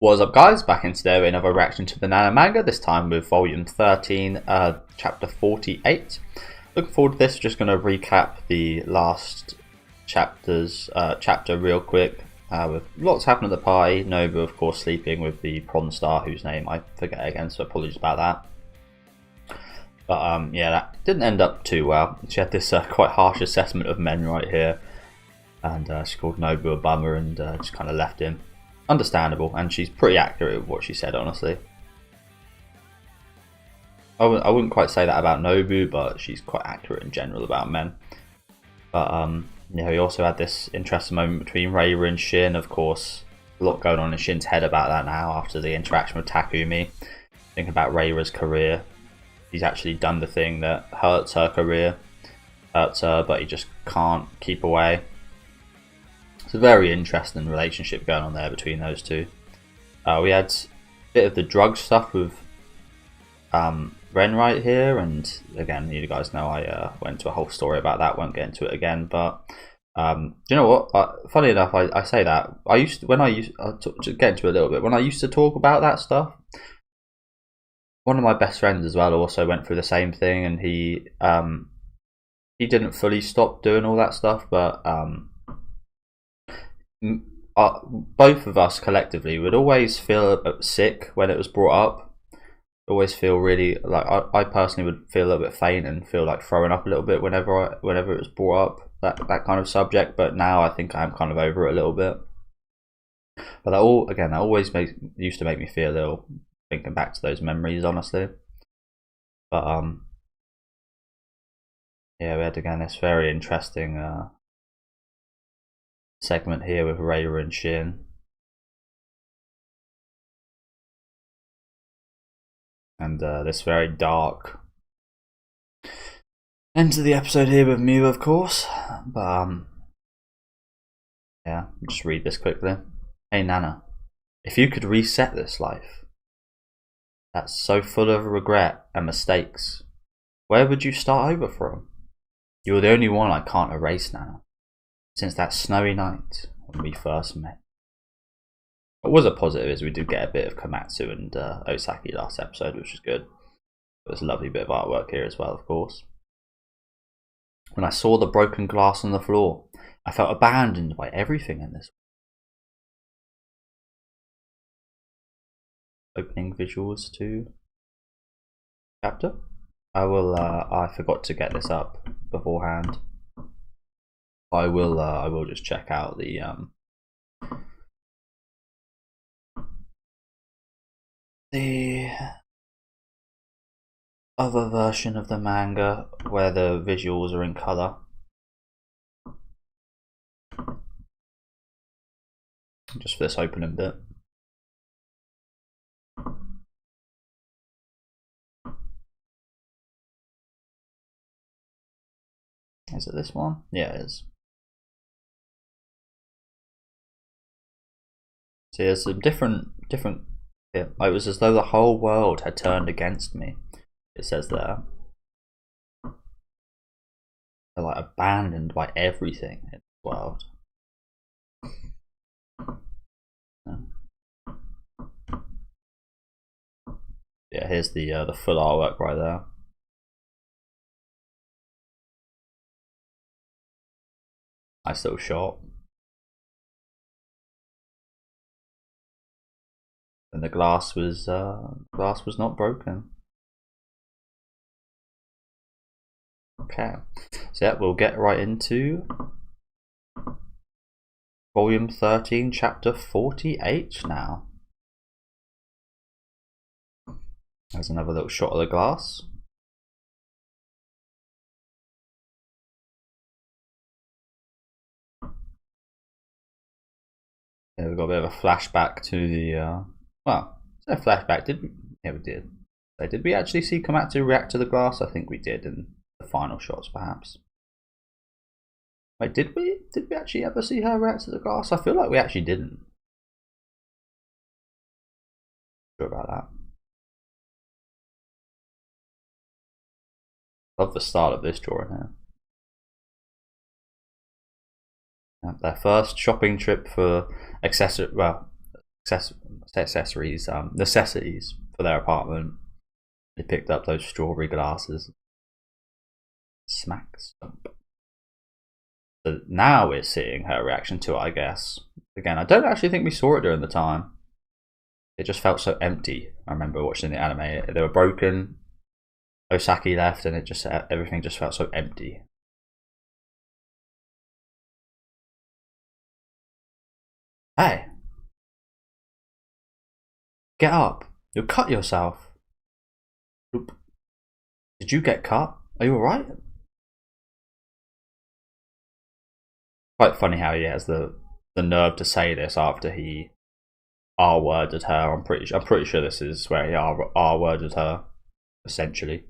What is up, guys? Back in today with another reaction to the Nana manga, this time with volume 13, chapter 48. Looking forward to this. Just going to recap the last chapter real quick, with lots happening at the party. Nobu, of course, sleeping with the prawn star, whose name I forget again, so apologies about that. But yeah, that didn't end up too well. She had this quite harsh assessment of men right here, and she called Nobu a bummer and just kind of left him. Understandable, and she's pretty accurate with what she said, honestly. I wouldn't quite say that about Nobu, but she's quite accurate in general about men. But yeah, we also had this interesting moment between Reira and Shin. Of course, a lot going on in Shin's head about that now after the interaction with Takumi. Think about Reira's career. He's actually done the thing that hurts her career, hurts her, but he just can't keep away. It's a very interesting relationship going on there between those two. We had a bit of the drug stuff with Ren right here, and again, you guys know I went into a whole story about that. Won't get into it again, but do you know what? Funny enough, I say that I used to, to get into it a little bit. When I used to talk about that stuff, one of my best friends as well also went through the same thing, and he didn't fully stop doing all that stuff, but both of us collectively would always feel sick when it was brought up. Always feel really like I personally would feel a little bit faint and feel like throwing up a little bit whenever it was brought up, that kind of subject. But now I think I'm kind of over it a little bit. But that always used to make me feel ill thinking back to those memories, honestly. But yeah, we had again this very interesting segment here with Reira and Shin. And this very dark end to the episode here with Mew, of course. But yeah, just read this quickly. Hey Nana, if you could reset this life that's so full of regret and mistakes, where would you start over from? You're the only one I can't erase, Nana, since that snowy night when we first met. What was a positive is we did get a bit of Komatsu and Osaki last episode, which was good. There's a lovely bit of artwork here as well, of course. When I saw the broken glass on the floor, I felt abandoned by everything in this. Opening visuals to chapter. I forgot to get this up beforehand. I will just check out the other version of the manga where the visuals are in color. Just for this opening bit. Is it this one? Yeah, it is. See, there's some different. Yeah, it was as though the whole world had turned against me. It says there. They're like abandoned by everything in the world. Yeah, here's the full artwork right there. Nice little shot. And the glass was not broken. Okay, so yeah, we'll get right into volume 13, chapter 48 now. There's another little shot of the glass. Yeah, we've got a bit of a flashback to the well, it's a flashback. Did we? Yeah, we did. So did we actually see Komatsu react to the glass? I think we did in the final shots, perhaps. Wait, did we? Did we actually ever see her react to the glass? I feel like we actually didn't. Sure about that. Love the style of this drawing here. Their first shopping trip for accessory, well, accessories, necessities for their apartment. They picked up those strawberry glasses. Smack stump. So now we're seeing her reaction to it, I guess. Again, I don't actually think we saw it during the time. It just felt so empty. I remember watching the anime. They were broken. Osaki left, and everything just felt so empty. Hey, get up! You'll cut yourself. Oop. Did you get cut? Are you alright? Quite funny how he has the nerve to say this after he R-worded her. I'm pretty sure this is where he R-worded her, essentially.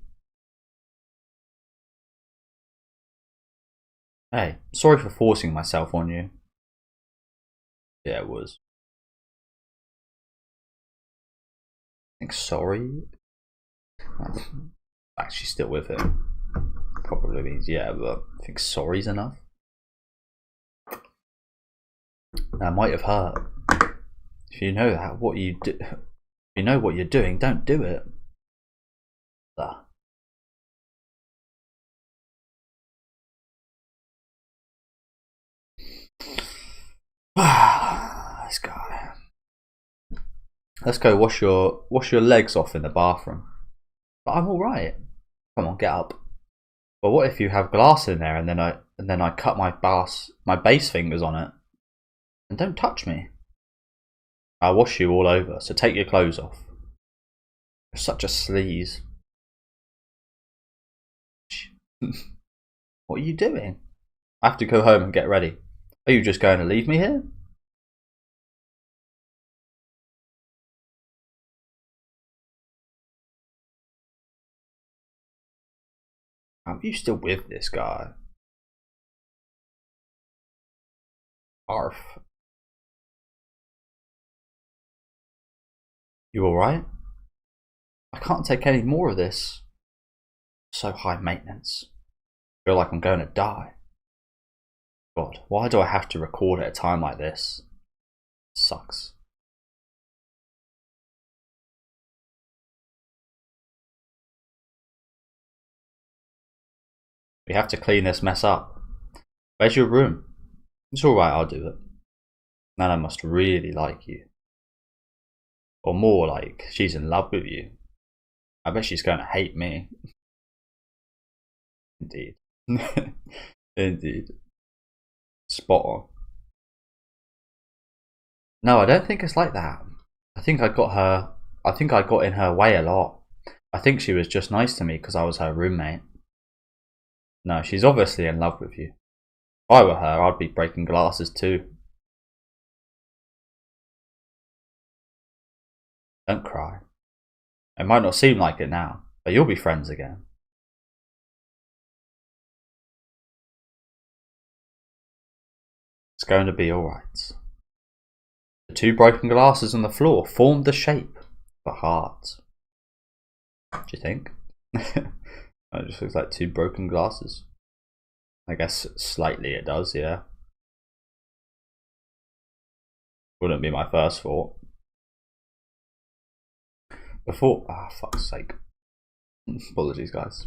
Hey, sorry for forcing myself on you. Yeah, it was. I think sorry. Actually, still with him. Probably means yeah, but I think sorry's enough. That might have hurt. If you know that, if you know what you're doing, don't do it. This guy. Let's go wash your legs off in the bathroom. But I'm all right. Come on, get up. But what if you have glass in there and then I cut my base fingers on it? And don't touch me. I'll wash you all over. So take your clothes off. You're such a sleaze. What are you doing? I have to go home and get ready. Are you just going to leave me here? Are you still with this guy? Arf. You alright? I can't take any more of this. So high maintenance. I feel like I'm going to die. God, why do I have to record at a time like this? It sucks. We have to clean this mess up. Where's your room? It's alright, I'll do it. Nana must really like you. Or more like, she's in love with you. I bet she's going to hate me. Indeed. Indeed. Spot on. No, I don't think it's like that. I think I got in her way a lot. I think she was just nice to me because I was her roommate. No, she's obviously in love with you. If I were her, I'd be breaking glasses too. Don't cry. It might not seem like it now, but you'll be friends again. It's going to be alright. The two broken glasses on the floor formed the shape of a heart. Do you think? It just looks like two broken glasses. I guess slightly it does, yeah. Wouldn't be my first thought. Before, fuck's sake. Apologies, guys.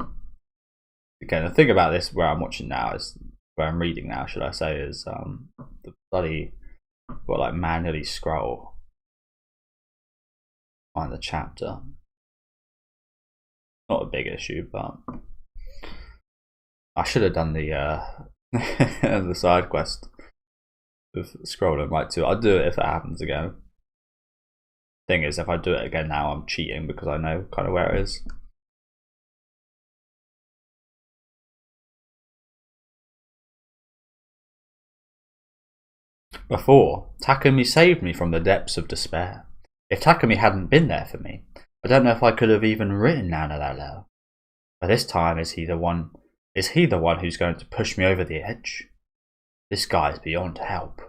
Okay, the thing about this, where I'm watching now, is where I'm reading now, should I say, is the bloody got like manually scroll find the chapter. Not a big issue, but I should have done the the side quest with scrolling right to it. I'll do it if it happens again. Thing is, if I do it again now, I'm cheating because I know kind of where it is. Before, Takumi saved me from the depths of despair. If Takumi hadn't been there for me, I don't know if I could have even written Nana that letter. But this time, is he the one who's going to push me over the edge? This guy's beyond help.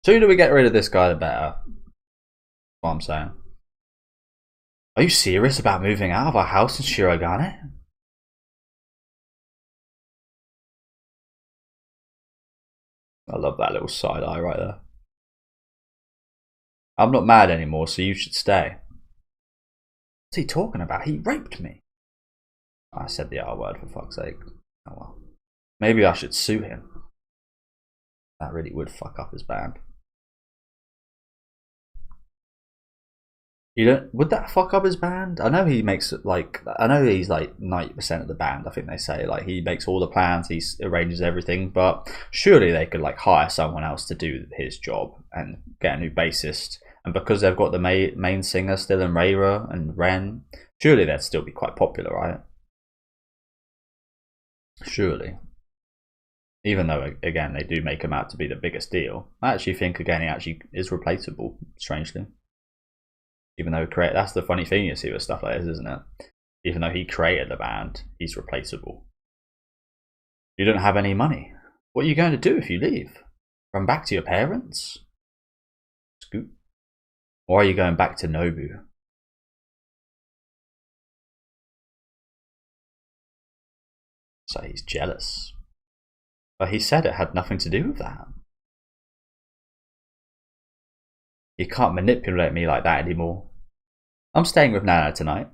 The sooner we get rid of this guy, the better. That's what I'm saying. Are you serious about moving out of our house in Shirogane? I love that little side eye right there. I'm not mad anymore, so you should stay. What's he talking about? He raped me. I said the R word, for fuck's sake. Oh well. Maybe I should sue him. That really would fuck up his band. You don't? Would that fuck up his band? I know he makes like. I know he's like 90% of the band. I think they say like he makes all the plans, he arranges everything. But surely they could like hire someone else to do his job and get a new bassist. And because they've got the main singer still in Rayra and Ren, surely they'd still be quite popular, right? Surely. Even though again they do make him out to be the biggest deal, I actually think again he actually is replaceable. Strangely. Even though that's the funny thing you see with stuff like this, isn't it? Even though he created the band, he's replaceable. You don't have any money. What are you going to do if you leave? Run back to your parents? Scoot. Or are you going back to Nobu? So he's jealous. But he said it had nothing to do with that. You can't manipulate me like that anymore. I'm staying with Nana tonight.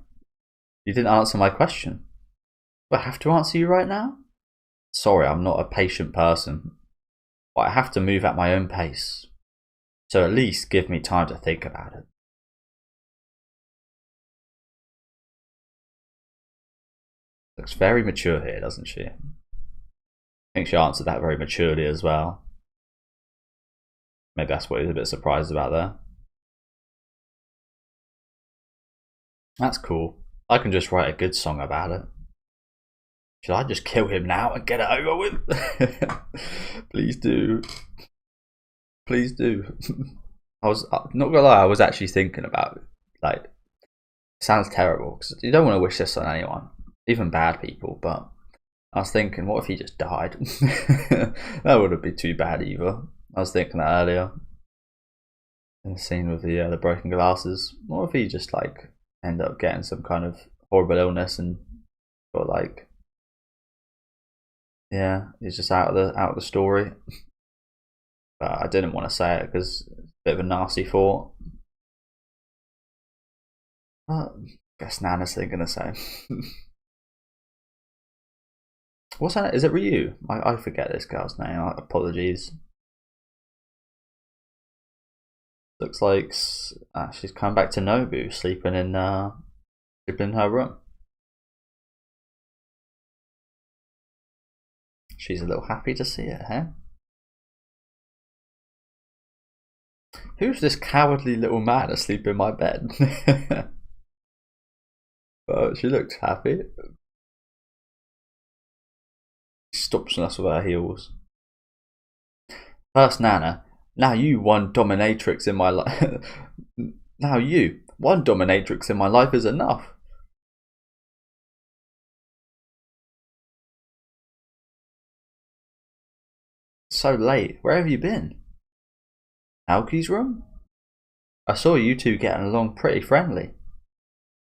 You didn't answer my question. Do I have to answer you right now? Sorry, I'm not a patient person. But I have to move at my own pace. So at least give me time to think about it. Looks very mature here, doesn't she? I think she answered that very maturely as well. Maybe that's what he was a bit surprised about there. That's cool. I can just write a good song about it. Should I just kill him now and get it over with? Please do. Please do. I was not gonna lie, I was actually thinking about it. Like, it sounds terrible because you don't want to wish this on anyone, even bad people, but I was thinking, what if he just died? That wouldn't be too bad either. I was thinking that earlier. In the scene with the broken glasses. What if he just like end up getting some kind of horrible illness and got like, yeah, he's just out of the story. But I didn't want to say it because it's a bit of a nasty thought. I guess Nana's thinking the same. What's that? Is it Ryu? I forget this girl's name. Apologies. Looks like she's come back to Nobu, sleeping in her room. She's a little happy to see it, huh? Who's this cowardly little man asleep in my bed? But she looks happy. She stops us with her heels. First Nana. Now you, one dominatrix in my life. Now you, one dominatrix in my life is enough. So late. Where have you been? Aoki's room? I saw you two getting along pretty friendly.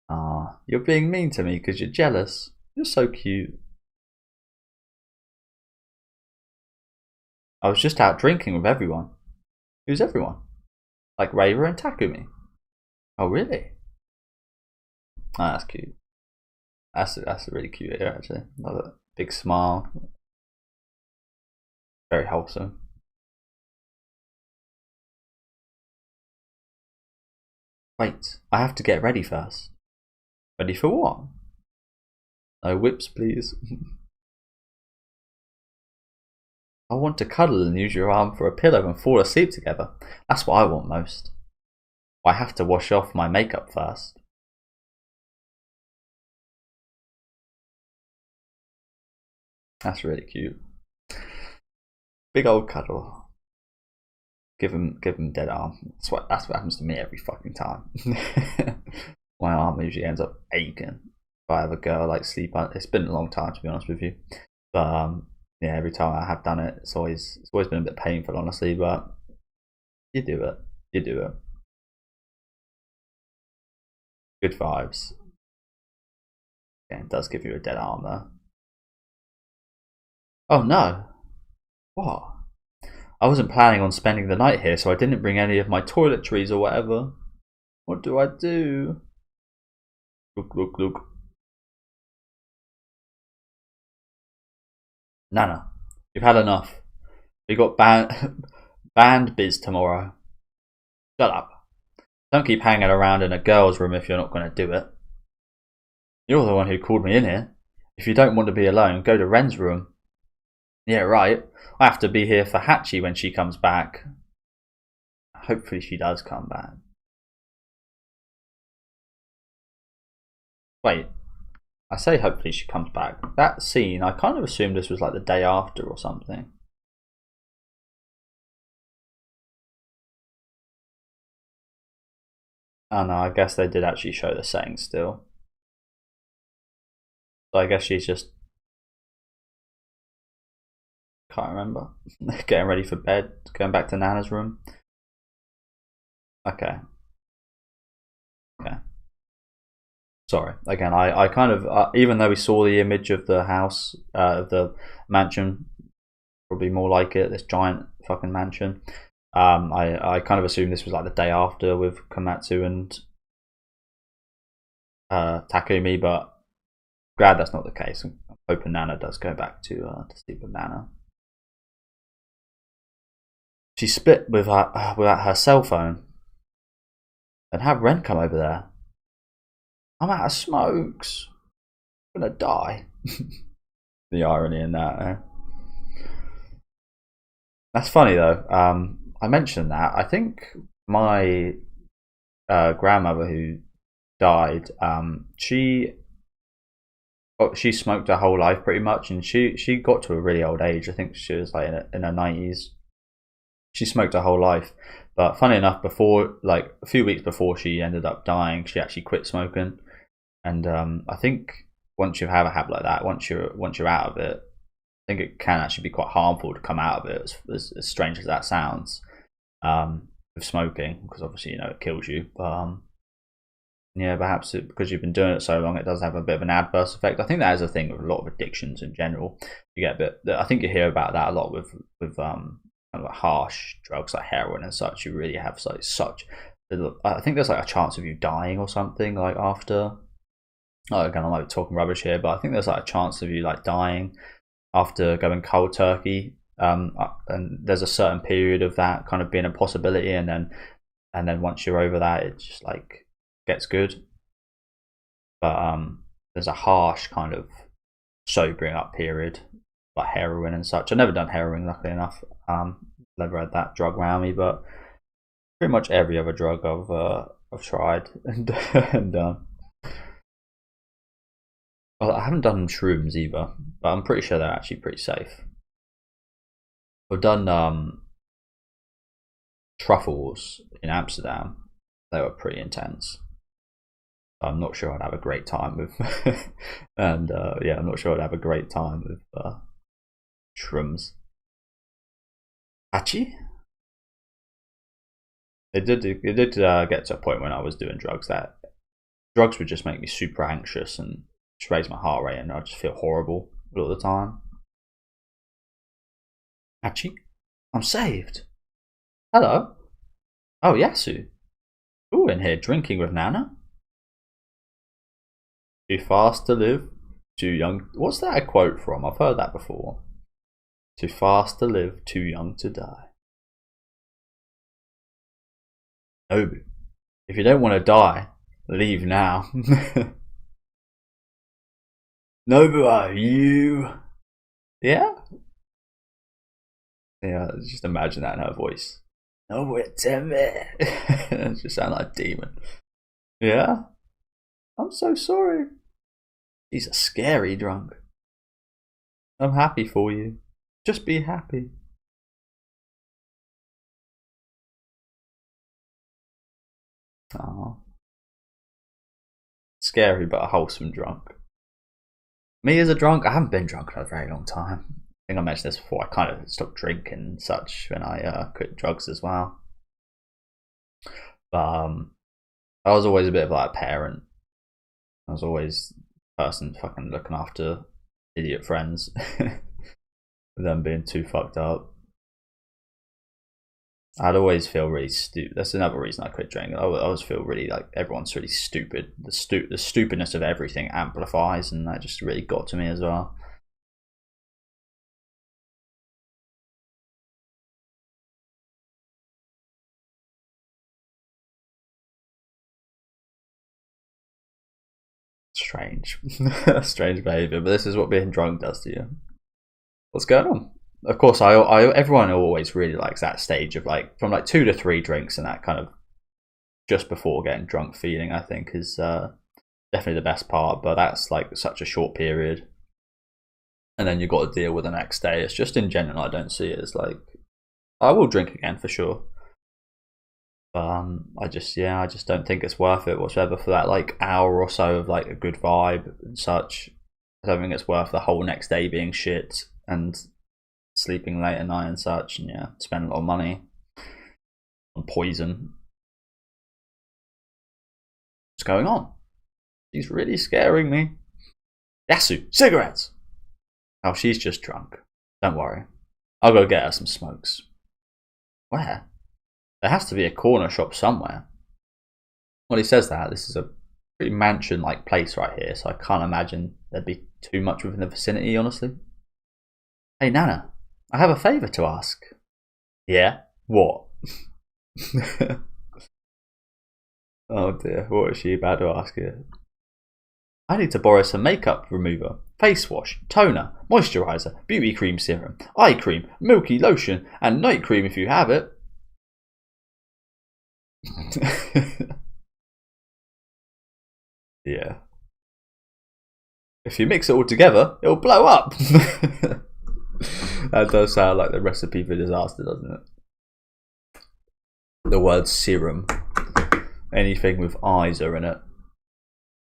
Ah, you're being mean to me because you're jealous. You're so cute. I was just out drinking with everyone. Who's everyone? Like Rayra and Takumi. Oh really? Oh, that's cute. That's really cute here actually. Love it. Big smile. Very wholesome. Wait, I have to get ready first. Ready for what? No whips, please. I want to cuddle and use your arm for a pillow and fall asleep together. That's what I want most. I have to wash off my makeup first. That's really cute. Big old cuddle. Give him dead arm. That's what happens to me every fucking time. My arm usually ends up aching if I have a girl like sleep on. It's been a long time to be honest with you, but yeah, every time I have done it, it's always been a bit painful, honestly. But you do it. Good vibes. Yeah, it does give you a dead arm though. Oh no! What? I wasn't planning on spending the night here, so I didn't bring any of my toiletries or whatever. What do I do? Look. Nana, you've had enough. We got band biz tomorrow. Shut up. Don't keep hanging around in a girl's room if you're not going to do it. You're the one who called me in here. If you don't want to be alone, go to Ren's room. Yeah, right. I have to be here for Hachi when she comes back. Hopefully she does come back. Wait, I say hopefully she comes back. That scene, I kind of assumed this was like the day after or something. Oh no, I guess they did actually show the setting still. So I guess she's just... Can't remember. Getting ready for bed, going back to Nana's room. Okay. Sorry. Again, I kind of, even though we saw the image of the house, the mansion, probably more like it, this giant fucking mansion. I kind of assumed this was like the day after with Komatsu and Takumi, but glad that's not the case. I'm hoping Nana does go back to sleep with Nana. She split without her cell phone. And have Ren come over there. I'm out of smokes. I'm gonna die. The irony in that. Eh? That's funny though. I mentioned that. I think my grandmother who died, she smoked her whole life pretty much, and she got to a really old age. I think she was like in her 90s. She smoked her whole life, but funny enough, before like a few weeks before she ended up dying, she actually quit smoking. And I think once you have a habit like that, once you're out of it, I think it can actually be quite harmful to come out of it. As strange as that sounds, with smoking, because obviously it kills you. But yeah, perhaps because you've been doing it so long, it does have a bit of an adverse effect. I think that is a thing with a lot of addictions in general. You get a bit. I think you hear about that a lot with kind of like harsh drugs like heroin and such. You really have like such. I think there's like a chance of you dying or something like after. Again, I might be talking rubbish here, but I think there's like a chance of you like dying after going cold turkey. And there's a certain period of that kind of being a possibility, and then once you're over that, it just like gets good. But there's a harsh kind of sobering up period, like heroin and such. I've never done heroin, luckily enough. Never had that drug around me, but pretty much every other drug I've tried and done. Well, I haven't done shrooms either, but I'm pretty sure they're actually pretty safe. I've done truffles in Amsterdam. They were pretty intense. I'm not sure I'd have a great time with, and yeah, I'm not sure I'd have a great time with shrooms. Hachi? It did get to a point when I was doing drugs that drugs would just make me super anxious and just raise my heart rate, and I just feel horrible all the time. Hachi? I'm saved. Hello? Oh, Yasu. Ooh, in here drinking with Nana? Too fast to live, too young. What's that a quote from? I've heard that before. Too fast to live, too young to die. Nobu, if you don't want to die, leave now. Nobu, are you? Yeah? Yeah, just imagine that in her voice. No, it's me. It just sound like a demon. Yeah? I'm so sorry. He's a scary drunk. I'm happy for you. Just be happy. Oh. Scary but a wholesome drunk. Me as a drunk, I haven't been drunk in a very long time. I think I mentioned this before. I kind of stopped drinking and such when I quit drugs as well. But I was always a bit of like a parent. I was always the person fucking looking after idiot friends. Them being too fucked up. I'd always feel really stupid. That's another reason I quit drinking. I always feel really like everyone's really stupid. The stupidness of everything amplifies, and that just really got to me as well. Strange. Strange behavior, but this is what being drunk does to you. What's going on? Of course, everyone always really likes that stage of like from like 2 to 3 drinks and that kind of just before getting drunk feeling. I think is definitely the best part, but that's like such a short period, and then you've got to deal with the next day. It's just in general, I don't see it as like I will drink again for sure, but I just don't think it's worth it whatsoever for that like hour or so of like a good vibe and such. I don't think it's worth the whole next day being shit and sleeping late at night and such, and yeah, spend a lot of money on poison. What's going on? She's really scaring me. Yasu, cigarettes! Oh, she's just drunk. Don't worry. I'll go get her some smokes. Where? There has to be a corner shop somewhere. Well, he says that. This is a pretty mansion-like place right here, so I can't imagine there'd be too much within the vicinity, honestly. Hey, Nana, I have a favour to ask. Yeah? What? Oh dear, what is she about to ask you? I need to borrow some makeup remover, face wash, toner, moisturiser, beauty cream serum, eye cream, milky lotion, and night cream if you have it. Yeah. If you mix it all together, it'll blow up. That does sound like the recipe for disaster, doesn't it? The word serum. Anything with eyes are in it.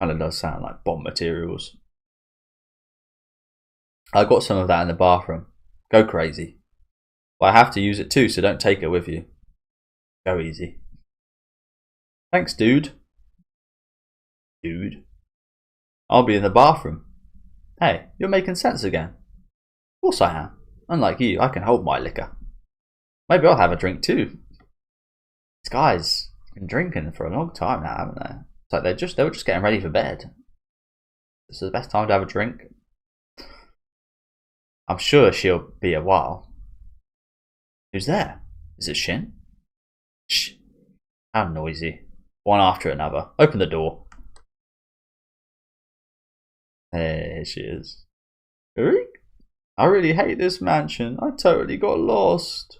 Kind of does sound like bomb materials. I got some of that in the bathroom. Go crazy. But I have to use it too, so don't take it with you. Go easy. Thanks, dude. Dude. I'll be in the bathroom. Hey, you're making sense again. Of course I am. Unlike you, I can hold my liquor. Maybe I'll have a drink too. These guys have been drinking for a long time now, haven't they? It's like they were just getting ready for bed. This is the best time to have a drink. I'm sure she'll be a while. Who's there? Is it Shin? Shh. How noisy. One after another. Open the door. There she is. Eric? I really hate this mansion. I totally got lost.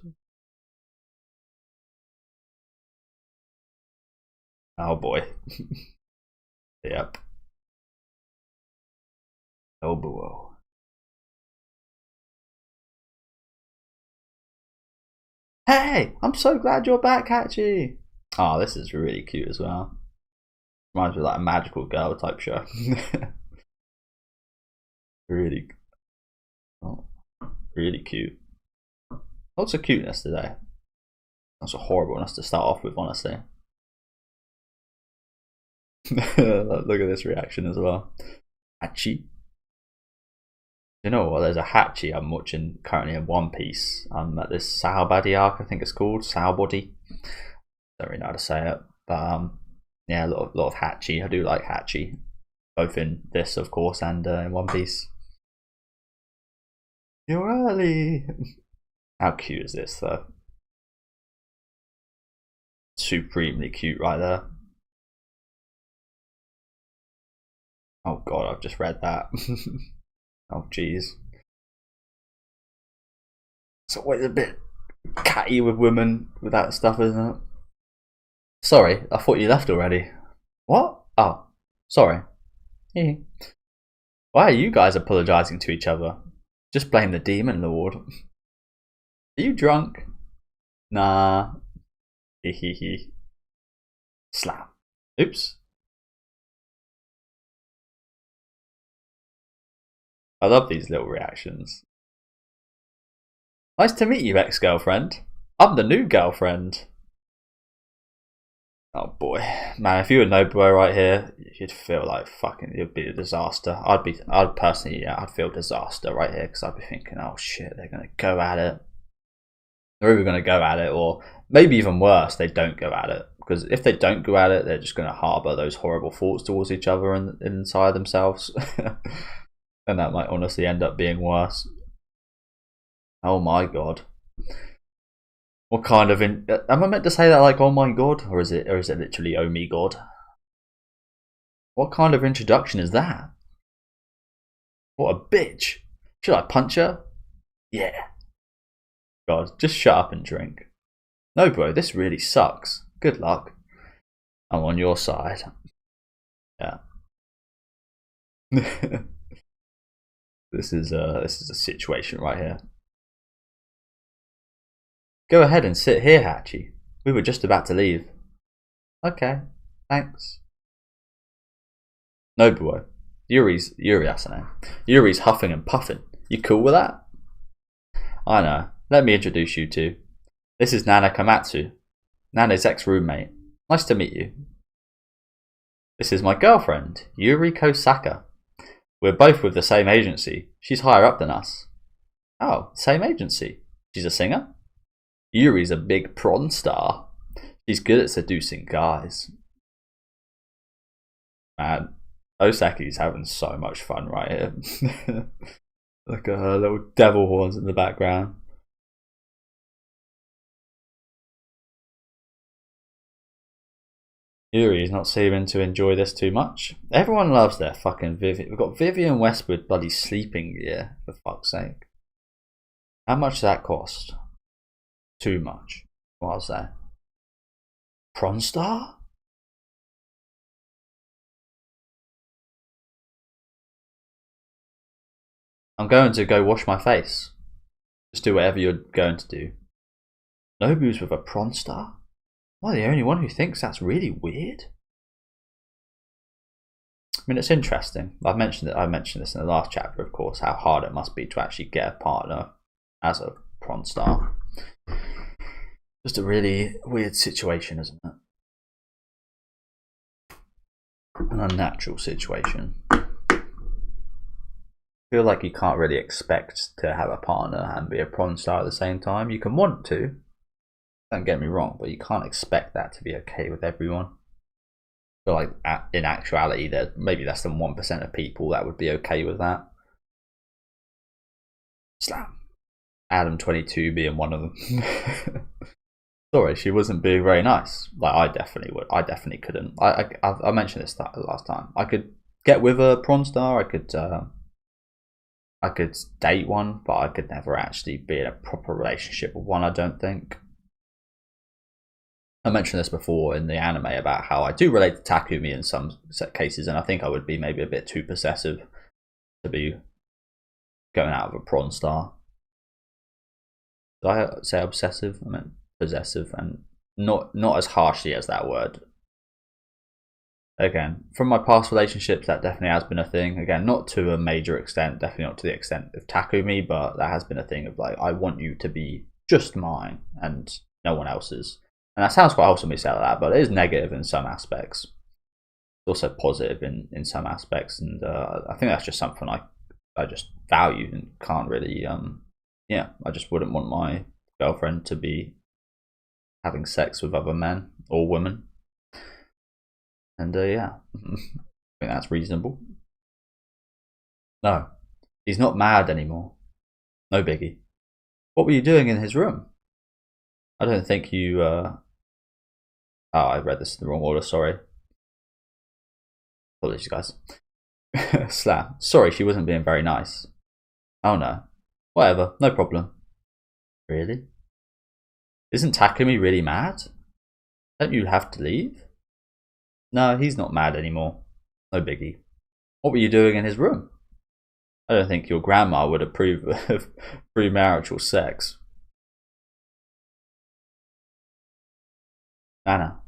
Oh boy. Yep. Oh boy. Hey, I'm so glad you're back, Hachi. Oh, this is really cute as well. Reminds me of like a magical girl type show. Really, oh, really cute. Lots of cuteness today. That's a horribleness to start off with, honestly. Look at this reaction as well. Hachi. You know what? There's a Hachi I'm watching currently in One Piece. I'm at this Saobody arc, I think it's called Saobody. Don't really know how to say it, but yeah, a lot of Hachi. I do like Hachi, both in this, of course, and in One Piece. You're early. How cute is this, though? Supremely cute, right there. Oh god, I've just read that. Oh jeez. It's always a bit catty with women with that stuff, isn't it? Sorry, I thought you left already. What? Oh, sorry. Why are you guys apologising to each other? Just blame the demon lord. Are you drunk? Nah. Hehehe. Slap. Oops. I love these little reactions. Nice to meet you, ex-girlfriend. I'm the new girlfriend. Oh boy, man! If you were Nobuo right here, you'd feel like fucking. It'd be a disaster. I'd personally, yeah, I'd feel disaster right here because I'd be thinking, oh shit, they're gonna go at it. They're either going to go at it, or maybe even worse, they don't go at it. Because if they don't go at it, they're just going to harbour those horrible thoughts towards each other and inside themselves. And that might honestly end up being worse. Oh my god. What kind of... am I meant to say that like, oh my god? Or is it literally, oh me god? What kind of introduction is that? What a bitch. Should I punch her? Yeah. God, just shut up and drink. No bro, this really sucks. Good luck. I'm on your side. Yeah. This is a situation right here. Go ahead and sit here, Hachi. We were just about to leave. Okay, thanks. Nobuo. Yuri's huffing and puffing. You cool with that? I know. Let me introduce you two. This is Nana Komatsu, Nana's ex-roommate. Nice to meet you. This is my girlfriend, Yuri Kosaka. We're both with the same agency. She's higher up than us. Oh, same agency. She's a singer? Yuri's a big prawn star. She's good at seducing guys. Man, Osaki's having so much fun right here. Look at her little devil horns in the background. Yuri's not seeming to enjoy this too much. Everyone loves their fucking Vivian. We've got Vivian Westwood bloody sleeping gear, for fuck's sake. How much does that cost? Too much. What was that? Prawn Star? I'm going to go wash my face. Just do whatever you're going to do. Nobu's with a prawn star? Am I the only one who thinks that's really weird? I mean, it's interesting. I mentioned this in the last chapter, of course, how hard it must be to actually get a partner as a prawn star. Just a really weird situation, isn't it? An unnatural situation. I feel like you can't really expect to have a partner and be a prawn star at the same time. You can want to, don't get me wrong, but you can't expect that to be okay with everyone. I feel like in actuality, there's maybe less than 1% of people that would be okay with that. Slam. Adam22 being one of them. Sorry, she wasn't being very nice. Like, I definitely couldn't. I mentioned this last time. I could get with a prawn star. I could date one, but I could never actually be in a proper relationship with one, I don't think. I mentioned this before in the anime about how I do relate to Takumi in some cases, and I think I would be maybe a bit too possessive to be going out with a prawn star. Did I say obsessive? I meant possessive, and not as harshly as that word. Again, from my past relationships, that definitely has been a thing. Again, not to a major extent, definitely not to the extent of Takumi, but that has been a thing of like, I want you to be just mine and no one else's. And that sounds quite wholesome when we say that, but it is negative in some aspects. It's also positive in some aspects, and I think that's just something I just value and can't really, yeah, I just wouldn't want my girlfriend to be having sex with other men or women. And yeah, I think that's reasonable. No, he's not mad anymore. No biggie. What were you doing in his room? I don't think you... Oh, I read this in the wrong order, sorry. Apologies, guys. Slam. Sorry, she wasn't being very nice. Oh no. Whatever, no problem. Really? Isn't Takumi really mad? Don't you have to leave? No, he's not mad anymore. No biggie. What were you doing in his room? I don't think your grandma would approve of premarital sex. Nana,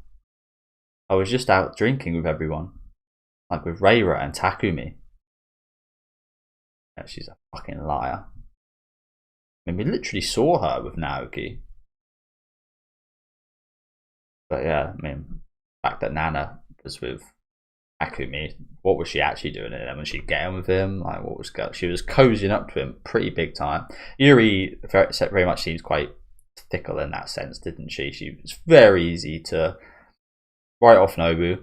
I was just out drinking with everyone. Like with Reira and Takumi. Yeah, she's a fucking liar. I mean, we literally saw her with Naoki. But yeah, I mean, the fact that Nana was with Takumi, what was she actually doing in him? Was she getting with him? Like, what was she was cozying up to him pretty big time. Yuri very much seems quite fickle in that sense, didn't she? She was very easy to write off Nobu.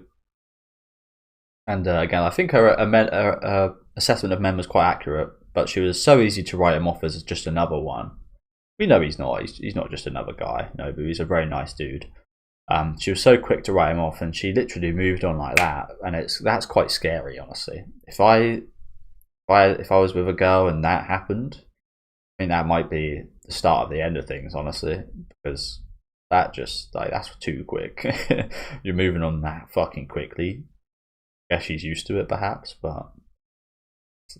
And again, I think her assessment of men was quite accurate, but she was so easy to write him off as just another one. We know he's not. He's not just another guy, Nobu. He's a very nice dude. She was so quick to write him off, and she literally moved on like that. And that's quite scary, honestly. If I was with a girl and that happened, I think that might be the start of the end of things, honestly, because that just that's too quick. You're moving on that fucking quickly. I guess she's used to it, perhaps, but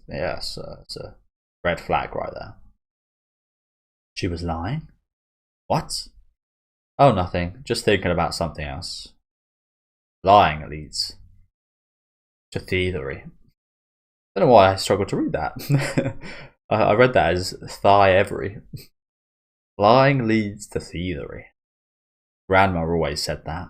yeah, it's a red flag right there. She was lying? What? Oh, nothing. Just thinking about something else. Lying leads to thievery. I don't know why I struggled to read that. I read that as thigh-every. Lying leads to thievery. Grandma always said that.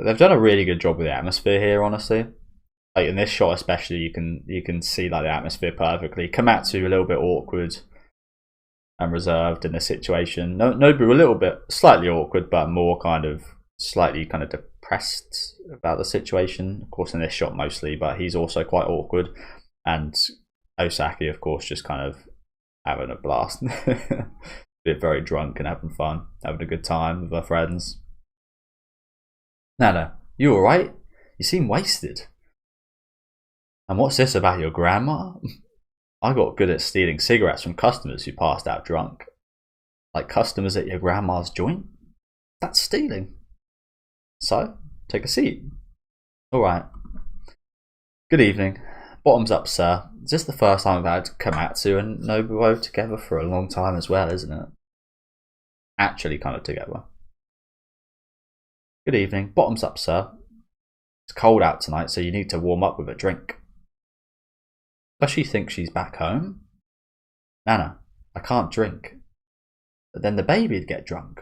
They've done a really good job with the atmosphere here, honestly. Like in this shot especially, you can see like the atmosphere perfectly. Komatsu a little bit awkward and reserved in this situation. Nobu a little bit slightly awkward, but more kind of slightly kind of depressed about the situation. Of course, in this shot mostly, but he's also quite awkward. And Osaki, of course, just kind of having a blast, bit very drunk and having fun, having a good time with her friends. Nana, you alright? You seem wasted. And what's this about your grandma? I got good at stealing cigarettes from customers who passed out drunk. Like customers at your grandma's joint? That's stealing. So, take a seat. Alright. Good evening. Bottoms up, sir. Is this the first time I've had Komatsu and Nobuo together for a long time as well, isn't it? Actually kind of together. Good evening. Bottoms up, sir. It's cold out tonight, so you need to warm up with a drink. Does she think she's back home? Nana, I can't drink. But then the baby'd get drunk.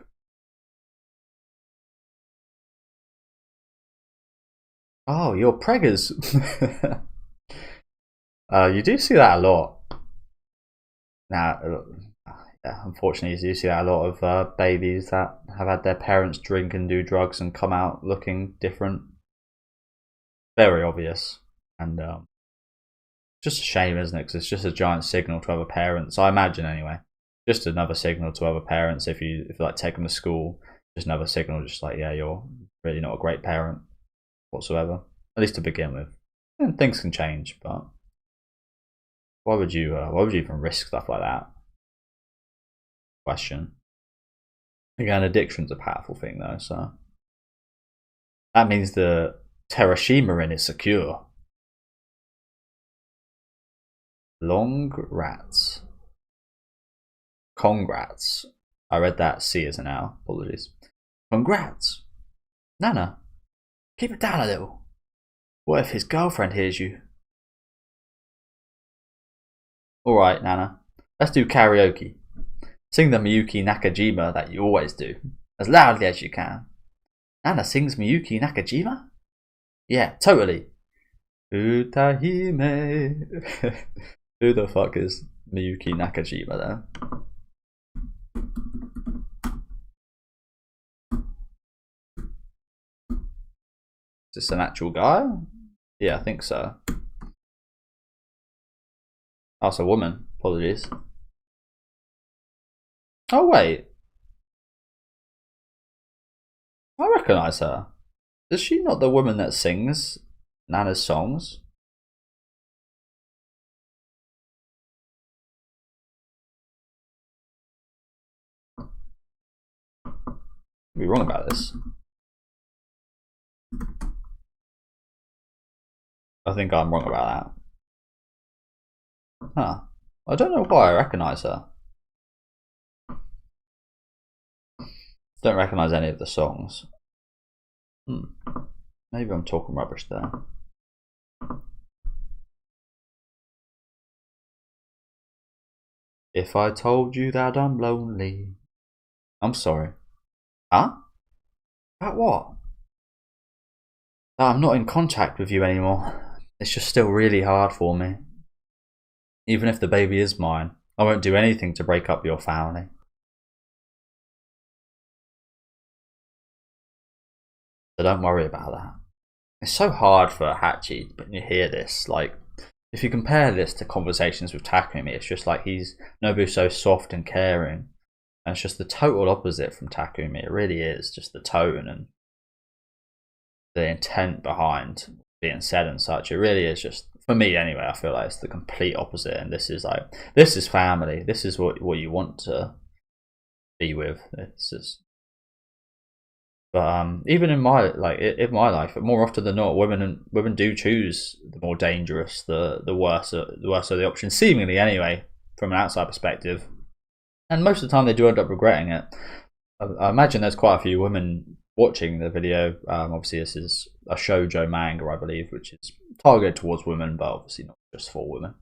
Oh, you're preggers. You do see that a lot. Now, yeah, unfortunately, you do see that a lot of babies that have had their parents drink and do drugs and come out looking different. Very obvious. And just a shame, isn't it? Because it's just a giant signal to other parents. I imagine, anyway. Just another signal to other parents if you like take them to school. Just another signal, just like, yeah, you're really not a great parent whatsoever. At least to begin with. And things can change, but why would you even risk stuff like that? Question. Again, addiction's a powerful thing, though, so that means the Terashima is secure. Long rats. Congrats. I read that C as an L. Apologies. Congrats. Nana, keep it down a little. What if his girlfriend hears you? Alright, Nana. Let's do karaoke. Sing the Miyuki Nakajima that you always do. As loudly as you can. Nana sings Miyuki Nakajima? Yeah, totally. Utahime. Who the fuck is Miyuki Nakajima then? Is this an actual guy? Yeah, I think so. Oh, it's a woman. Apologies. Oh, wait. I recognise her. Is she not the woman that sings Nana's songs? I'd be wrong about this. I think I'm wrong about that. Huh. I don't know why I recognise her. Don't recognise any of the songs. Maybe I'm talking rubbish there. If I told you that I'm lonely. I'm sorry. Huh? About what? I'm not in contact with you anymore. It's just still really hard for me. Even if the baby is mine, I won't do anything to break up your family. So don't worry about that. It's so hard for Hachi when you hear this. Like, if you compare this to conversations with Takumi, it's just like Nobu's so soft and caring. And it's just the total opposite from Takumi. It really is. Just the tone and the intent behind being said and such. It really is just, for me anyway, I feel like it's the complete opposite. And this is family. This is what you want to be with. It's just, but even in my life, more often than not, women do choose the more dangerous, the worse are the options, seemingly anyway, from an outside perspective. And most of the time, they do end up regretting it. I imagine there's quite a few women watching the video. Obviously, this is a shoujo manga, I believe, which is targeted towards women, but obviously not just for women.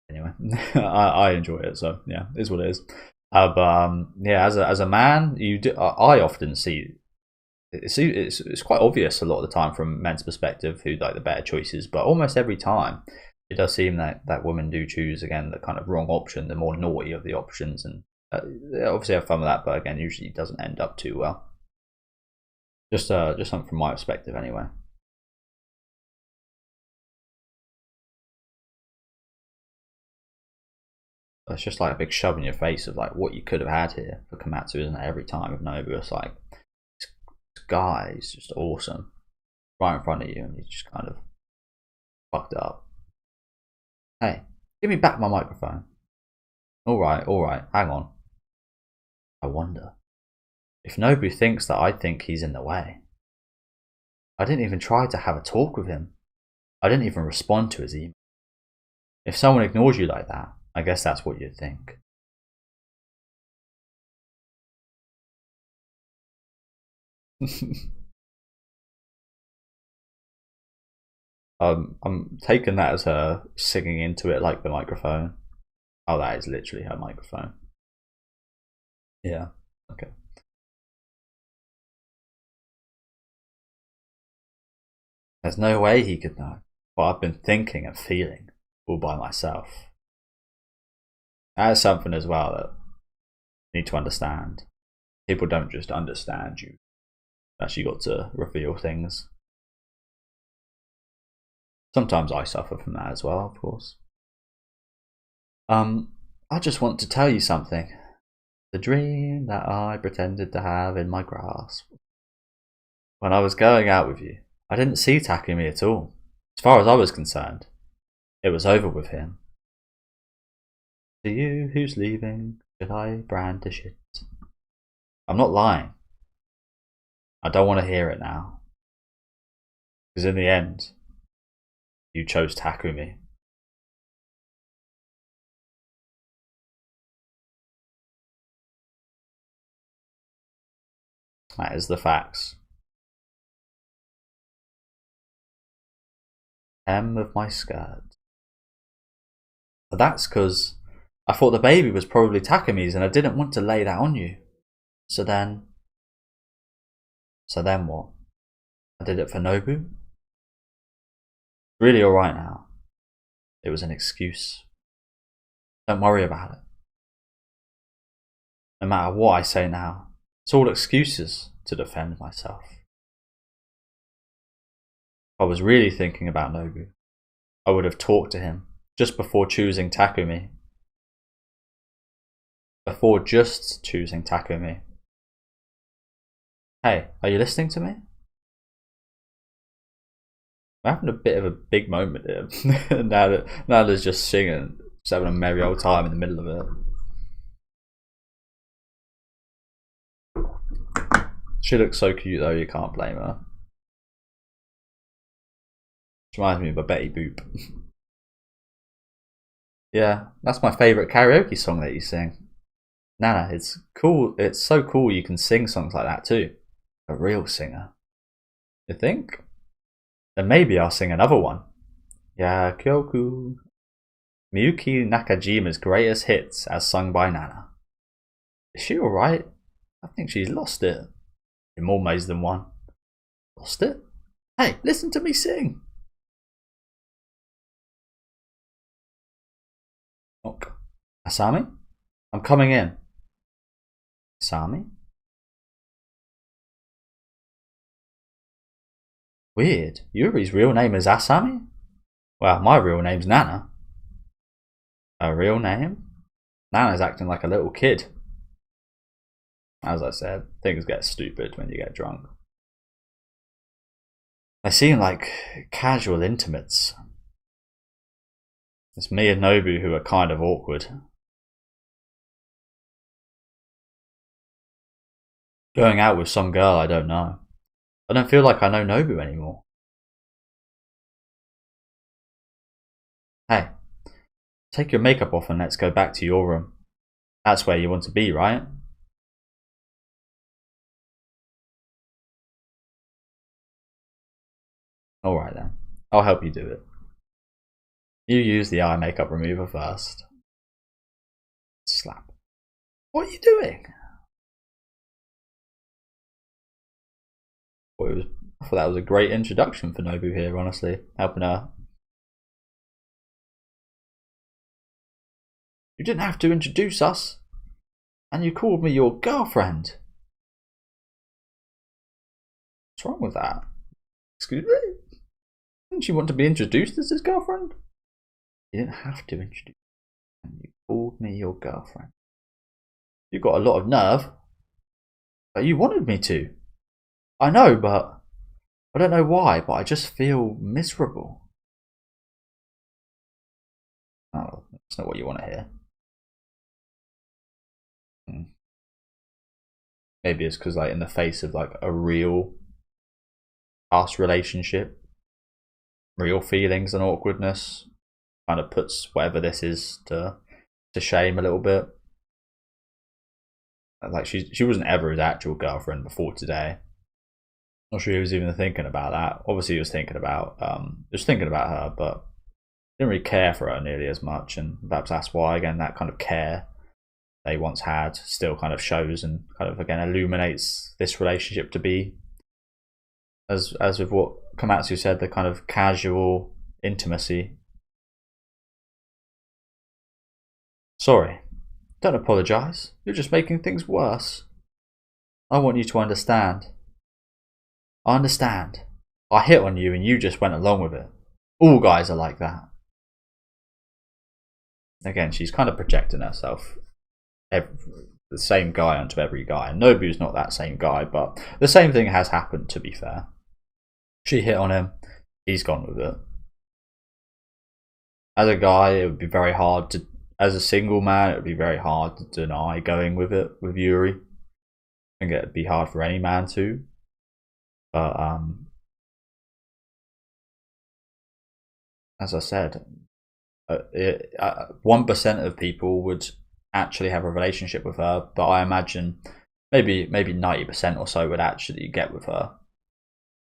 Anyway, I enjoy it, so yeah, it is what it is. Yeah, as a man, I often see it's quite obvious a lot of the time from men's perspective who like the better choices, but almost every time it does seem that women do choose again the kind of wrong option, the more naughty of the options, and they obviously have fun with that, but again, usually it doesn't end up too well. Just something from my perspective, anyway. It's just like a big shove in your face of like what you could have had here for Komatsu, isn't it? Every time with Nobu, it's like this guy is just awesome, right in front of you, and he's just kind of fucked up. Hey, give me back my microphone. All right, hang on. I wonder if Nobu thinks that I think he's in the way. I didn't even try to have a talk with him. I didn't even respond to his email. If someone ignores you like that, I guess that's what you'd think. I'm taking that as her singing into it like the microphone. Oh, that is literally her microphone. Yeah, okay. There's no way he could know what I've been thinking and feeling all by myself. That is something as well that you need to understand. People don't just understand you. You've actually got to reveal things. Sometimes I suffer from that as well, of course. I just want to tell you something. The dream that I pretended to have in my grasp. When I was going out with you, I didn't see Takumi at all. As far as I was concerned, it was over with him. To you who's leaving, should I brandish it? I'm not lying. I don't want to hear it now. Because in the end, you chose Takumi. That is the facts. Hem of my skirt. But that's because I thought the baby was probably Takumi's and I didn't want to lay that on you. So then what? I did it for Nobu? Really alright now. It was an excuse. Don't worry about it. No matter what I say now, it's all excuses to defend myself. If I was really thinking about Nobu, I would have talked to him just before choosing Takumi. Before just choosing Takumi. Hey, are you listening to me? I'm having a bit of a big moment here. now there's just singing, just having a merry old time in the middle of it. She looks so cute though, you can't blame her. She reminds me of a Betty Boop. Yeah, that's my favourite karaoke song that you sing. Nana, it's cool. It's so cool you can sing songs like that too. A real singer. You think? Then maybe I'll sing another one. Ya Kyoku. Miyuki Nakajima's greatest hits as sung by Nana. Is she alright? I think she's lost it. In more ways than one. Lost it? Hey, listen to me sing. Okay. Asami? I'm coming in. Asami? Weird. Yuri's real name is Asami? Well, my real name's Nana. Her real name? Nana's acting like a little kid. As I said, things get stupid when you get drunk. They seem like casual intimates. It's me and Nobu who are kind of awkward. Going out with some girl I don't know. I don't feel like I know Nobu anymore. Hey, take your makeup off and let's go back to your room. That's where you want to be, right? Alright then, I'll help you do it. You use the eye makeup remover first. Slap. What are you doing? I thought that was a great introduction for Nobu here, honestly. Helping her. You didn't have to introduce us. And you called me your girlfriend. What's wrong with that? Excuse me? Didn't you want to be introduced as his girlfriend? You didn't have to introduce me. And you called me your girlfriend. You got a lot of nerve. But you wanted me to. I know, but I don't know why, but I just feel miserable. Oh, that's not what you want to hear. Maybe it's because, like, in the face of like a real past relationship, real feelings and awkwardness, kind of puts whatever this is to shame a little bit. Like she wasn't ever his actual girlfriend before today. Not sure he was even thinking about that. Obviously, he was thinking about her, but didn't really care for her nearly as much, and perhaps that's why, again, that kind of care they once had still kind of shows and kind of again illuminates this relationship to be, as with what Komatsu said, the kind of casual intimacy. Sorry, don't apologise. You're just making things worse. I want you to understand. I understand. I hit on you and you just went along with it. All guys are like that. Again, she's kind of projecting herself. The same guy onto every guy. And Nobu's not that same guy, but the same thing has happened, to be fair. She hit on him. He's gone with it. As a guy, it would be very hard to... As a single man, it would be very hard to deny going with it with Yuri. I think it'd be hard for any man to. But as I said, 1% of people would actually have a relationship with her, but I imagine maybe 90% or so would actually get with her,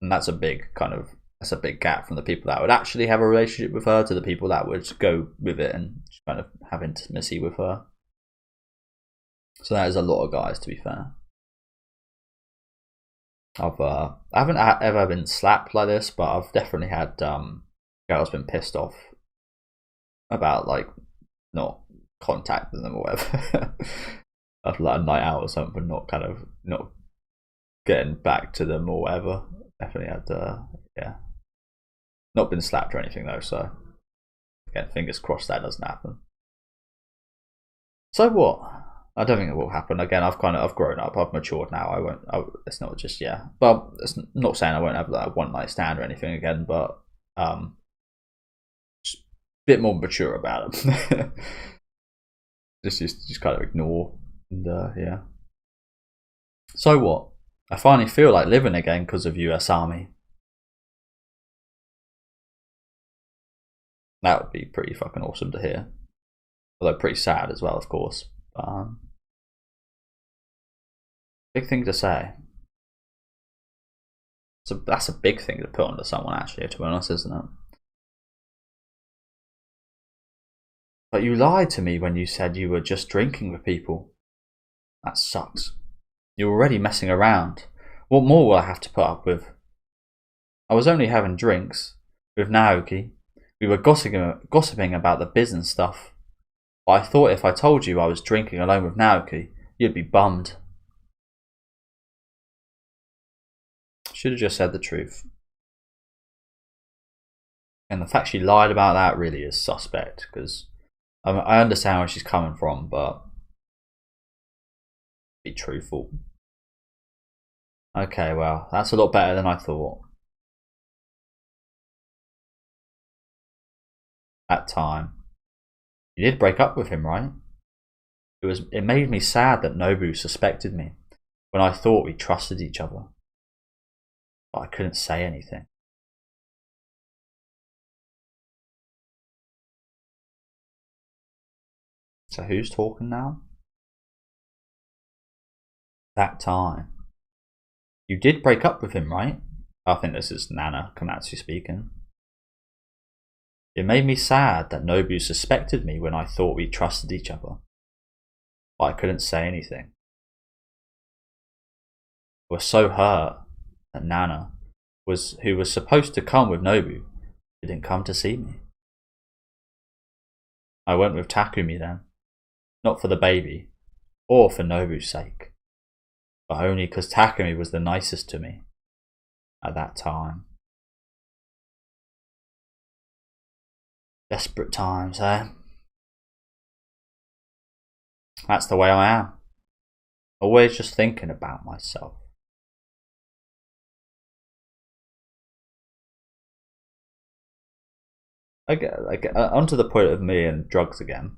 and that's a big gap from the people that would actually have a relationship with her to the people that would go with it and kind of have intimacy with her. So that is a lot of guys, to be fair. I haven't ever been slapped like this, but I've definitely had girls been pissed off about like not contacting them or whatever after like a night out or something, not getting back to them or whatever. Definitely had not been slapped or anything though, so again, fingers crossed that doesn't happen. So what? I don't think it will happen. Again, I've grown up. I've matured now. It's not just but it's not saying I won't have like a one night stand or anything again. But just a bit more mature about it. just kind of ignore and So what? I finally feel like living again because of you, Asami. That would be pretty fucking awesome to hear. Although pretty sad as well, of course. Big thing to say. So that's a big thing to put onto someone, actually, to be honest, isn't it? But you lied to me when you said you were just drinking with people. That sucks. You're already messing around. What more will I have to put up with? I was only having drinks with Naoki. We were gossiping about the business stuff. But I thought if I told you I was drinking alone with Naoki, you'd be bummed. Should have just said the truth. And the fact she lied about that really is suspect, because I understand where she's coming from, but be truthful. Okay, well, that's a lot better than I thought. That time. You did break up with him, right? It made me sad that Nobu suspected me when I thought we trusted each other. But I couldn't say anything. So who's talking now? That time. You did break up with him, right? I think this is Nana Komatsu speaking. It made me sad that Nobu suspected me when I thought we trusted each other. But I couldn't say anything. I was so hurt that Nana, who was supposed to come with Nobu, didn't come to see me. I went with Takumi then. Not for the baby, or for Nobu's sake, but only because Takumi was the nicest to me at that time. Desperate times, eh? That's the way I am. Always just thinking about myself. Onto the point of me and drugs again.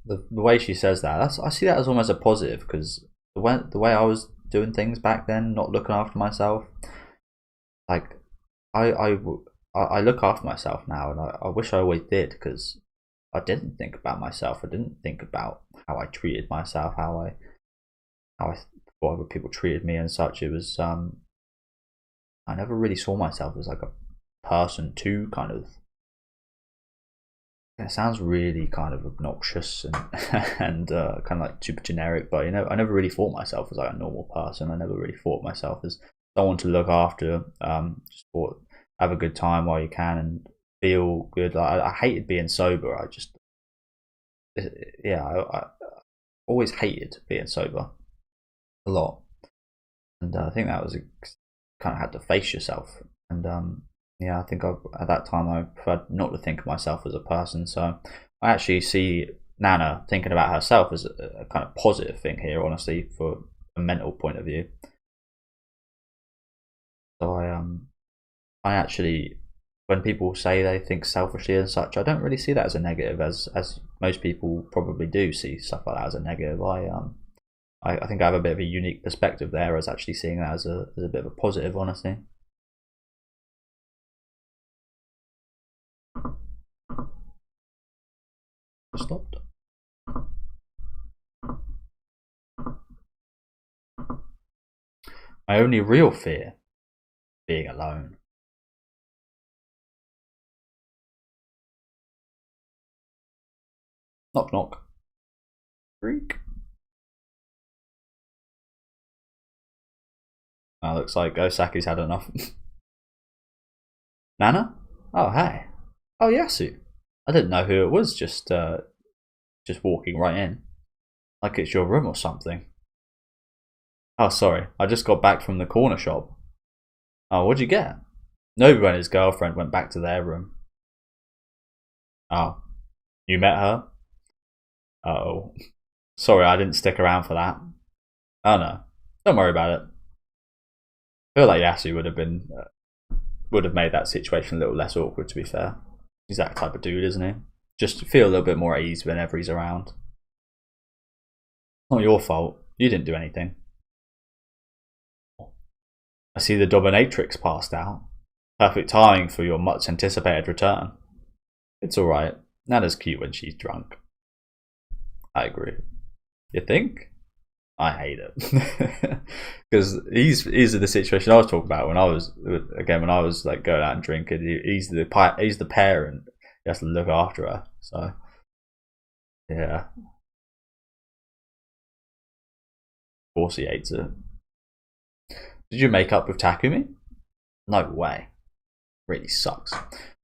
The way she says that, I see that as almost a positive, because the way I was doing things back then, not looking after myself, like I look after myself now, and I wish I always did, because I didn't think about myself. I didn't think about how I treated myself, how I thought other people treated me and such. It was I never really saw myself as like a person to kind of. It sounds really kind of obnoxious and and kind of like super generic, but I never really thought myself as like a normal person. I never really thought myself as someone to look after. Just thought have a good time while you can and feel good. I hated being sober. I always hated being sober a lot, and I think that was kind of had to face yourself. And I think at that time I preferred not to think of myself as a person. So I actually see Nana thinking about herself as a kind of positive thing here, honestly, for a mental point of view. So I actually, when people say they think selfishly and such, I don't really see that as a negative, as most people probably do see stuff like that as a negative. I think I have a bit of a unique perspective there, as actually seeing that as a bit of a positive, honestly. Stopped. My only real fear, being alone. Knock knock. Freak. Looks like Osaki's had enough. Nana? Oh hey. Oh Yasu. I didn't know who it was, just walking right in. Like it's your room or something. Oh sorry, I just got back from the corner shop. Oh, what'd you get? Nobu and his girlfriend went back to their room. Oh. You met her? Oh. Sorry, I didn't stick around for that. Oh no. Don't worry about it. I feel like Yasu would have made that situation a little less awkward, to be fair. He's that type of dude, isn't he? Just feel a little bit more at ease whenever he's around. Not your fault. You didn't do anything. I see the dominatrix passed out. Perfect timing for your much anticipated return. It's alright. Nana's cute when she's drunk. I agree. You think? I hate it. Because he's in the situation I was talking about when I was like going out and drinking. He's the parent. He has to look after her. So yeah, of course he hates it. Did you make up with Takumi? No way. Really sucks.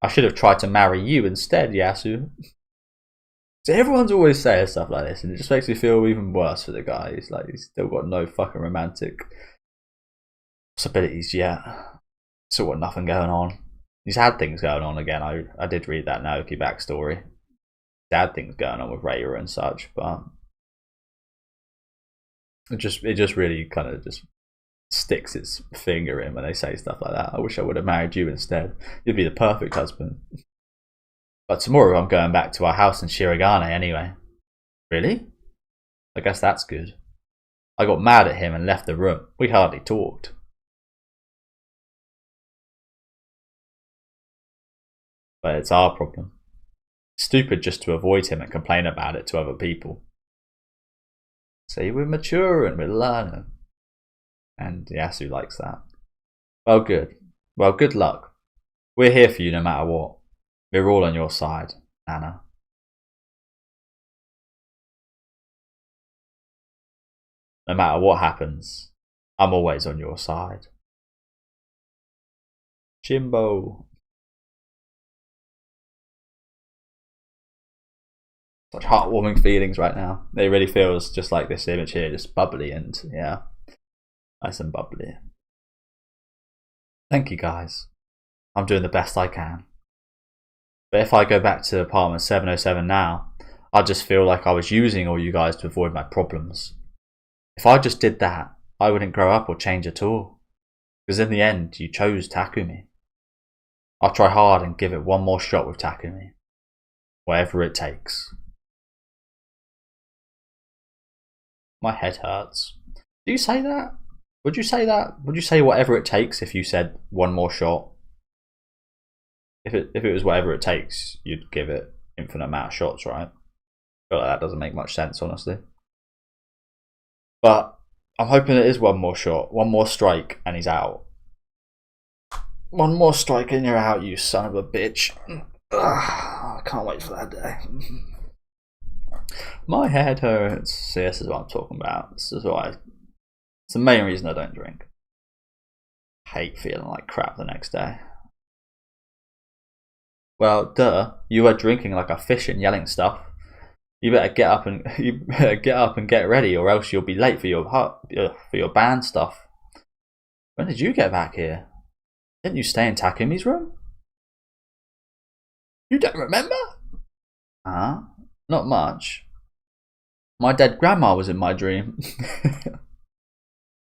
I should have tried to marry you instead, Yasu. So everyone's always saying stuff like this, and it just makes me feel even worse for the guy. He's like, he's still got no fucking romantic possibilities yet. Still got nothing going on. He's had things going on again. I did read that Naoki backstory. He's had things going on with Raya and such, but it just really kind of just sticks its finger in when they say stuff like that. I wish I would have married you instead. You'd be the perfect husband. But tomorrow I'm going back to our house in Shirogane anyway. Really? I guess that's good. I got mad at him and left the room. We hardly talked. But it's our problem. Stupid just to avoid him and complain about it to other people. See, we're mature and we're learning. And Yasu likes that. Well, good. Well, good luck. We're here for you no matter what. We're all on your side, Nana. No matter what happens, I'm always on your side. Jimbo. Such heartwarming feelings right now. It really feels just like this image here, just bubbly and yeah, nice and bubbly. Thank you guys. I'm doing the best I can. But if I go back to apartment 707 now, I just feel like I was using all you guys to avoid my problems. If I just did that, I wouldn't grow up or change at all. Because in the end, you chose Takumi. I'll try hard and give it one more shot with Takumi. Whatever it takes. My head hurts. Do you say that? Would you say that? Would you say whatever it takes if you said one more shot? If it was whatever it takes, you'd give it infinite amount of shots, right? I feel like that doesn't make much sense, honestly. But I'm hoping it is one more shot, one more strike, and he's out. One more strike and you're out, you son of a bitch. Ugh, I can't wait for that day. My head hurts. See, this is what I'm talking about. This is why. It's the main reason I don't drink. I hate feeling like crap the next day. Well, duh. You were drinking like a fish and yelling stuff. You better get up and get ready, or else you'll be late for your band stuff. When did you get back here? Didn't you stay in Takumi's room? You don't remember? Huh? Not much. My dead grandma was in my dream.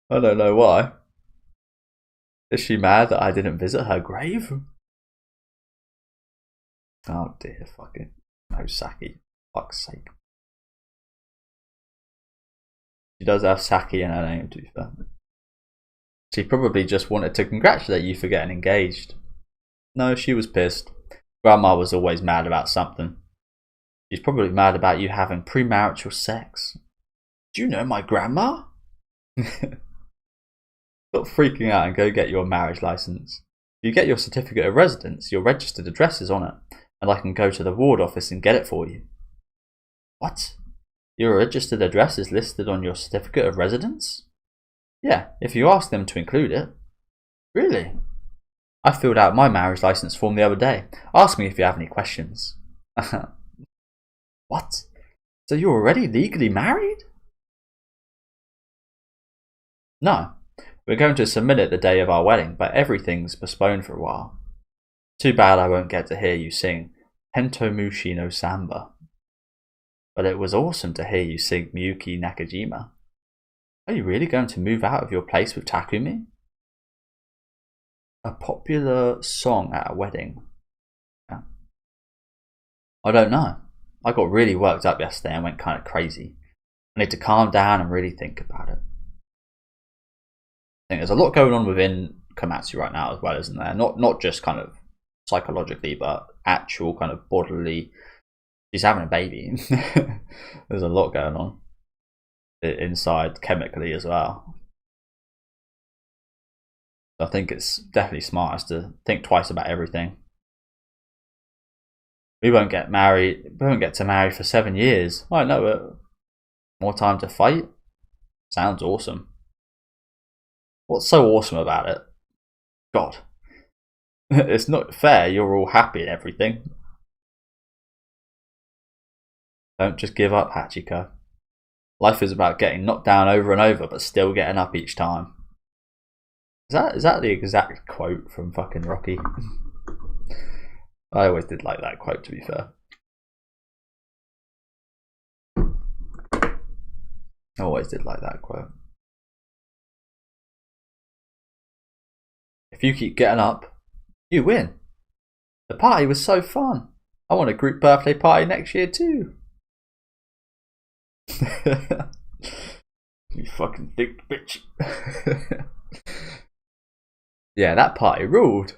I don't know why. Is she mad that I didn't visit her grave? Oh dear, fucking no sake. Fuck's sake. She does have sake in her name, to be fair. She probably just wanted to congratulate you for getting engaged. No, she was pissed. Grandma was always mad about something. She's probably mad about you having premarital sex. Do you know my grandma? Stop freaking out and go get your marriage license. If you get your certificate of residence, your registered address is on it, and I can go to the ward office and get it for you. What? Your registered address is listed on your certificate of residence? Yeah, if you ask them to include it. Really? I filled out my marriage license form the other day. Ask me if you have any questions. What? So you're already legally married? No. We're going to submit it the day of our wedding, but everything's postponed for a while. Too bad I won't get to hear you sing Hentomushi no Samba. But it was awesome to hear you sing Miyuki Nakajima. Are you really going to move out of your place with Takumi? A popular song at a wedding. Yeah. I don't know. I got really worked up yesterday and went kind of crazy. I need to calm down and really think about it. I think there's a lot going on within Komatsu right now as well, isn't there? Not just kind of psychologically, but actual kind of bodily. She's having a baby. There's a lot going on inside chemically as well. I think it's definitely smartest to think twice about everything. We won't get married. We won't get to marry for 7 years. I know it. More time to fight. Sounds awesome. What's so awesome about it? God, It's not fair. You're all happy and everything. Don't just give up, Hachiko. Life is about getting knocked down over and over, but still getting up each time. Is that the exact quote from fucking Rocky? I always did like that quote, to be fair. I always did like that quote. If you keep getting up, you win. The party was so fun. I want a group birthday party next year too. You fucking thick bitch. Yeah, that party ruled.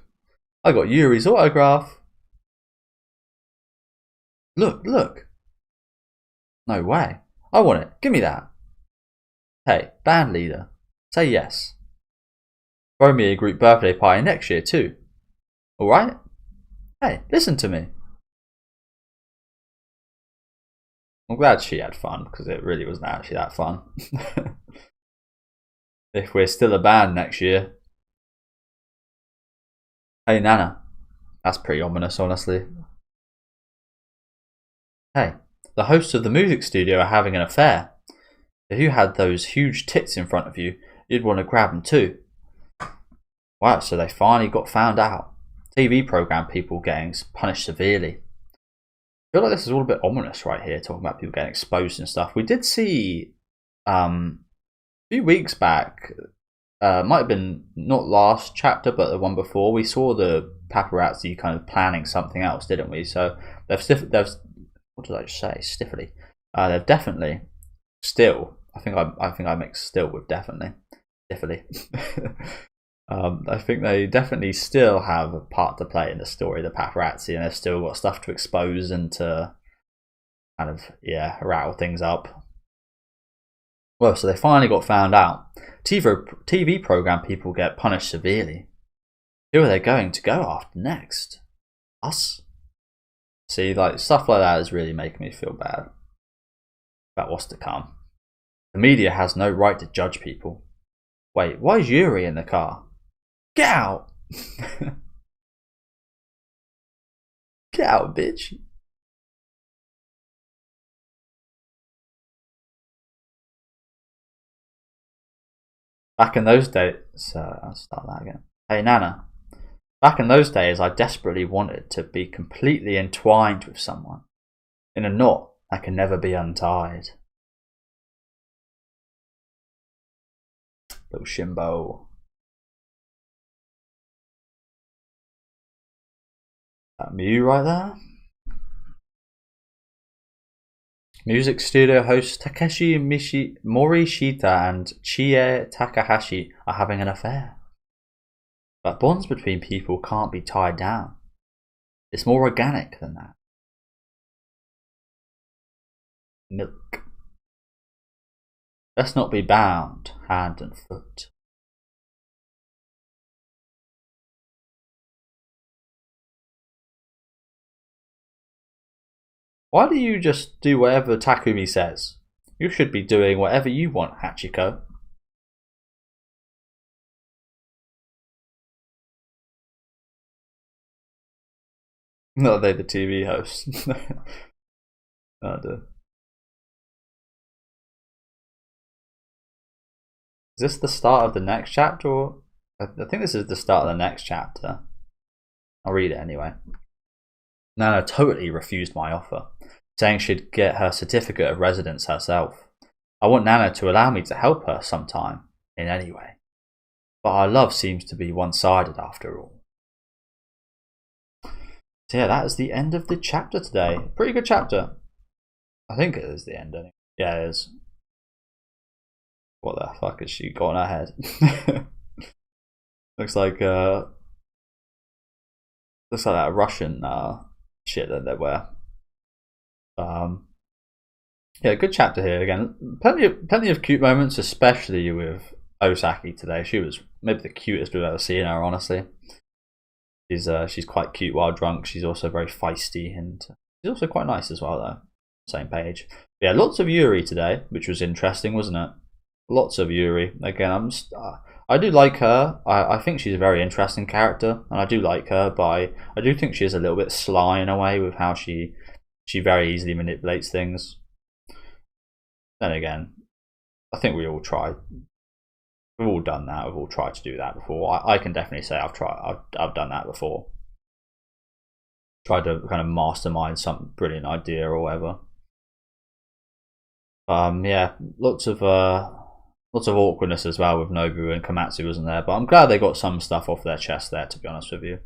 I got Yuri's autograph. Look. No way. I want it. Give me that. Hey, band leader, say yes. Throw me a group birthday party next year too. Alright? Hey, listen to me. I'm glad she had fun, because it really wasn't actually that fun. If we're still a band next year. Hey Nana. That's pretty ominous, honestly. Hey, the hosts of the music studio are having an affair. If you had those huge tits in front of you, you'd want to grab them too. Wow, so they finally got found out. TV program people getting punished severely. I feel like this is all a bit ominous right here, talking about people getting exposed and stuff. We did see a few weeks back, might have been not last chapter, but the one before, we saw the paparazzi kind of planning something else, didn't we? So they've what did I say? Stiffly. They've definitely still. I think I mixed still with definitely. Stiffly. I think they definitely still have a part to play in the story, the paparazzi, and they've still got stuff to expose and to kind of, rattle things up. Well, so they finally got found out. TV program people get punished severely. Who are they going to go after next? Us? See, like, stuff like that is really making me feel bad about what's to come. The media has no right to judge people. Wait, why is Yuri in the car? Get out! Get out, bitch. Back in those days, I'll start that again. Hey Nana, back in those days I desperately wanted to be completely entwined with someone, in a knot that can never be untied. Little Shimbo. That Mew right there. Music studio hosts Takeshi Morishita and Chie Takahashi are having an affair. But bonds between people can't be tied down. It's more organic than that. Milk. Let's not be bound hand and foot. Why do you just do whatever Takumi says? You should be doing whatever you want, Hachiko. No, they're the TV hosts. Oh, dear. Is this the start of the next chapter? Or I think this is the start of the next chapter. I'll read it anyway. Nana totally refused my offer, saying she'd get her certificate of residence herself. I want Nana to allow me to help her sometime, in any way. But our love seems to be one-sided after all. So yeah, that is the end of the chapter today. Pretty good chapter. I think it is the end anyway. Yeah, it is. What the fuck has she got on her head? Looks like that Russian shit that they wear. Yeah, good chapter here again. Plenty of cute moments, especially with Osaki today. She was maybe the cutest we've ever seen her, honestly. She's quite cute while drunk. She's also very feisty, and she's also quite nice as well, though. Same page. But yeah, lots of Yuri today, which was interesting, wasn't it? Lots of Yuri. Again, I do like her. I think she's a very interesting character, and I do like her, but I do think she is a little bit sly in a way with how she very easily manipulates things. Then again, I think we all try. We've all done that. We've all tried to do that before. I can definitely say I've done that before. Tried to kind of mastermind some brilliant idea or whatever. Yeah, lots of awkwardness as well with Nobu and Komatsu, wasn't there? But I'm glad they got some stuff off their chest there, to be honest with you.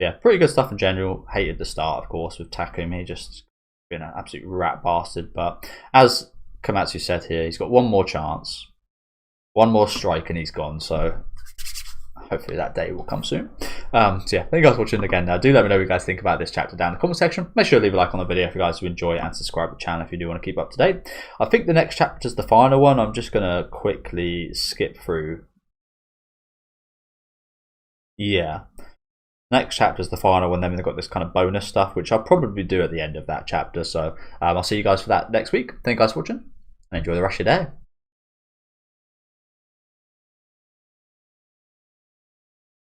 Yeah, pretty good stuff in general. Hated the start, of course, with Takumi just being an absolute rat bastard. But as Komatsu said here, he's got one more chance, one more strike, and he's gone. So hopefully that day will come soon. So yeah, thank you guys for watching again. Now, do let me know what you guys think about this chapter down in the comment section. Make sure to leave a like on the video if you guys do enjoy it, and subscribe to the channel if you do want to keep up to date. I think the next chapter is the final one. I'm just going to quickly skip through. Yeah. Next chapter is the final one. Then we've got this kind of bonus stuff, which I'll probably do at the end of that chapter. So I'll see you guys for that next week. Thank you guys for watching, and enjoy the rest of your day.